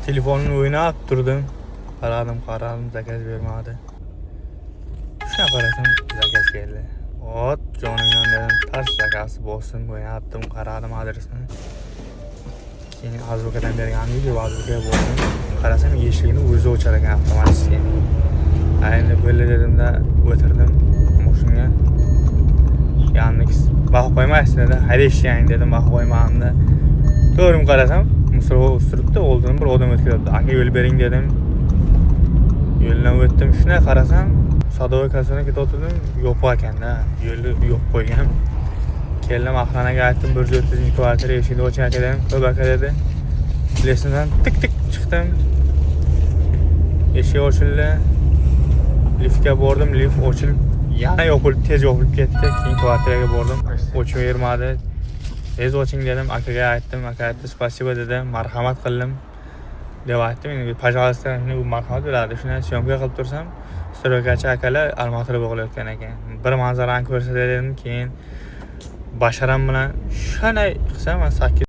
Telefonimni o'ynab turdim. Qaradim, zakaz bermadi. Shuna qarasam zakaz keldi. Ot, jonimdan dedim, tars zakasi bo'lsin, o'ynabdim, qaradim adresini. Keyin azbukadan bergan video azbukaga bordim. Qarasam eshigini o'zi ochar ekan avtomatik. Endi bo'ldi dedim-da, o'tirdim mashinaga. Yanniks baho qo'ymaysiz dedi. Haydashing dedim, baho qo'ymadim-da. To'g'rim qarasam, musroq ustiribdi, oldin bir odam o'tkazibdi. Aka yo'l bering dedim. Yo'ldan o'tdim, shuna qarasam, Sadovoy kasona ketdim, yo'q ekan-da. Yo'lni yo'q qo'ygan. Keldim aqlanaga aytdim, 130-kvartira eshikni oching aka dedim. Ko'p aka dedi. Lesindan tik chiqdim. Eshik ochildi. Liftga bordim, lift ochilib, yana yopilib, tez yopilib ketdi. Keyin kvartiraga bordim, ochib bermadi. Tez oching dedim, akaga aytdim, aka aytdi, "Spasibo" dedi, marhamat qildim. deb aytdim. Endi "Пожалуйста, bu marhamat beradi. Shuni syomka qilib tursam, strokachi akalar almatira bo'g'layotgan ekan. Bir manzarani ko'rsatay dedim, keyin basharam bilan shunday qilsam, 8